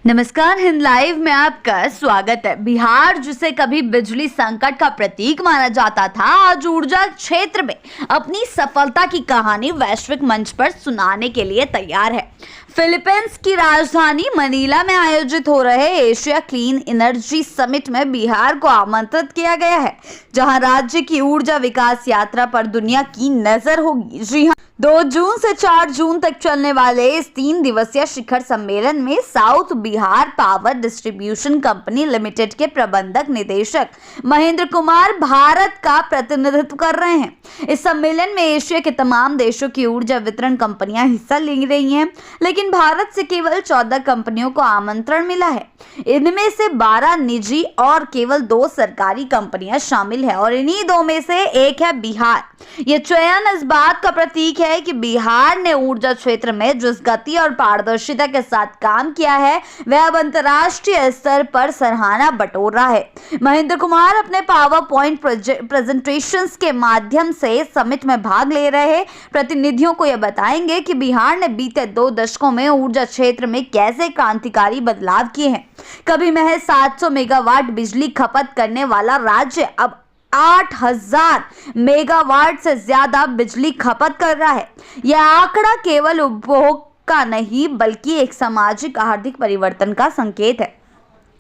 नमस्कार, हिंद लाइव में आपका स्वागत है। बिहार, जिसे कभी बिजली संकट का प्रतीक माना जाता था, आज ऊर्जा क्षेत्र में अपनी सफलता की कहानी वैश्विक मंच पर सुनाने के लिए तैयार है। फिलीपींस की राजधानी मनीला में आयोजित हो रहे एशिया क्लीन एनर्जी समिट में बिहार को आमंत्रित किया गया है, जहां राज्य की ऊर्जा विकास यात्रा पर दुनिया की नजर होगी। जी हां, 2 जून से 4 जून तक चलने वाले इस 3 दिवसीय शिखर सम्मेलन में south Bihar power distribution company limited के प्रबंधक निदेशक महेंद्र कुमार भारत का प्रतिनिधित्व कर रहे हैं। इस सम्मेलन में एशिया के तमाम देशों की ऊर्जा वितरण कंपनियां हिस्सा ले रही हैं, लेकिन भारत से केवल 14 कंपनियों को आमंत्रण मिला है। इनमें से 12 निजी और केवल 2 सरकारी कंपनियां शामिल है और इन्हीं 2 में से एक है बिहार। ये चयन इस बात का प्रतीक है कि बिहार ने ऊर्जा क्षेत्र में जिस गति और पारदर्शिता के साथ काम किया है, वह अब अंतर्राष्ट्रीय स्तर पर सराहना बटोर रहा है। महेंद्र कुमार अपने पावर पॉइंट प्रेजेंटेशंस के माध्यम से समिट में भाग ले रहे प्रतिनिधियों को यह बताएंगे कि बिहार ने बीते 2 दशकों में ऊर्जा क्षेत्र में कैसे क्रांतिकारी बदलाव किए हैं। कभी महज 700 मेगावाट बिजली खपत करने वाला राज्य अब 8000 मेगावाट से ज्यादा बिजली खपत कर रहा है। यह आंकड़ा केवल उपभोग का नहीं, बल्कि एक सामाजिक आर्थिक परिवर्तन का संकेत है।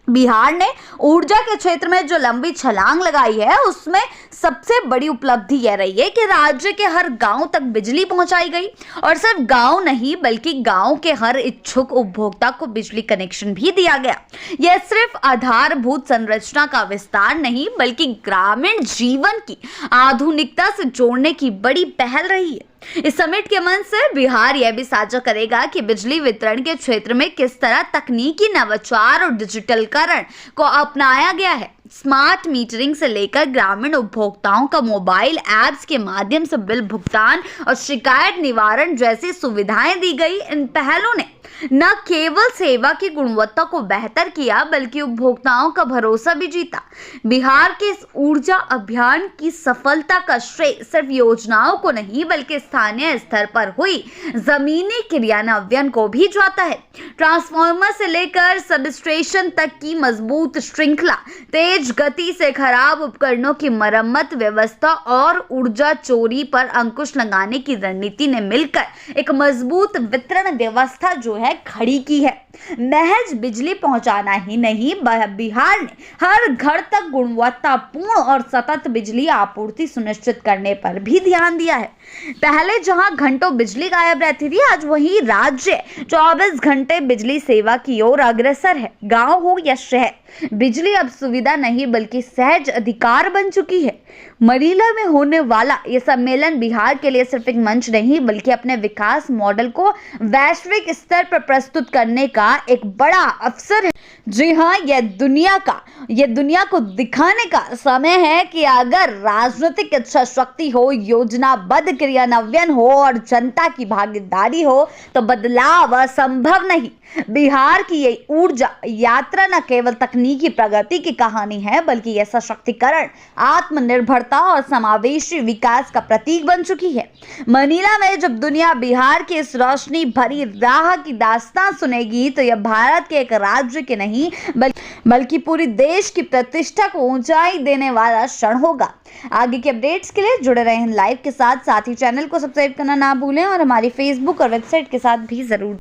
बिहार ने ऊर्जा के क्षेत्र में जो लंबी छलांग लगाई है, उसमें सबसे बड़ी उपलब्धि यह रही है कि राज्य के हर गांव तक बिजली पहुंचाई गई, और सिर्फ गांव नहीं बल्कि गांव के हर इच्छुक उपभोक्ता को बिजली कनेक्शन भी दिया गया। यह सिर्फ आधारभूत संरचना का विस्तार नहीं, बल्कि ग्रामीण जीवन की आधुनिकता से जोड़ने की बड़ी पहल रही है। इस समिट के मंच से बिहार यह भी साझा करेगा कि बिजली वितरण के क्षेत्र में किस तरह तकनीकी नवाचार और डिजिटलीकरण को अपनाया गया है। स्मार्ट मीटरिंग से लेकर ग्रामीण उपभोक्ताओं का मोबाइल ऐप्स के माध्यम से बिल भुगतान और शिकायत निवारण जैसी सुविधाएं दी गई। इन पहलों ने न केवल सेवा की गुणवत्ता को बेहतर किया, बल्कि उपभोक्ताओं का भरोसा भी जीता। बिहार के इस ऊर्जा अभियान की सफलता का श्रेय सिर्फ योजनाओं को नहीं, बल्कि स्थानीय स्तर पर हुई जमीनी क्रियान्वयन को भी जाता है। ट्रांसफार्मर से लेकर सबस्टेशन तक की मजबूत श्रृंखला, तेज गति से खराब उपकरणों की मरम्मत व्यवस्था और ऊर्जा चोरी पर अंकुश लगाने की रणनीति ने मिलकर एक मजबूत वितरण व्यवस्था जो है खड़ी की है। महज बिजली पहुंचाना ही नहीं, बिहार ने हर घर तक गुणवत्तापूर्ण और सतत बिजली आपूर्ति सुनिश्चित करने पर भी ध्यान दिया है। पहले जहां घंटों बिजली गायब रहती थी, आज वही राज्य 24 घंटे बिजली सेवा की ओर अग्रसर है। गांव हो या शहर, बिजली अब सुविधा नहीं बल्कि सहज अधिकार बन चुकी है। मनीला में होने वाला यह सम्मेलन बिहार के लिए सिर्फ एक मंच नहीं, बल्कि अपने विकास मॉडल को वैश्विक स्तर पर प्रस्तुत करने का एक बड़ा अवसर है। जी हाँ, यह दुनिया को दिखाने का समय है कि अगर राजनीतिक इच्छा शक्ति हो, योजनाबद्ध क्रियान्वयन हो और जनता की भागीदारी हो, तो बदलाव असंभव नहीं। बिहार की ये ऊर्जा यात्रा न केवल तकनीकी प्रगति की कहानी है, बल्कि यह सशक्तिकरण, आत्मनिर्भरता और समावेशी विकास का प्रतीक बन चुकी है। मनीला में जब दुनिया बिहार की इस रोशनी भरी राह की दास्तान सुनेगी, तो यह भारत के एक राज्य के नहीं, बल्कि पूरी देश की प्रतिष्ठा को ऊंचाई देने वाला क्षण होगा। आगे के अपडेट्स के लिए जुड़े रहें लाइव के साथ ही चैनल को सब्सक्राइब करना ना भूलें और हमारी फेसबुक और वेबसाइट के साथ भी जरूर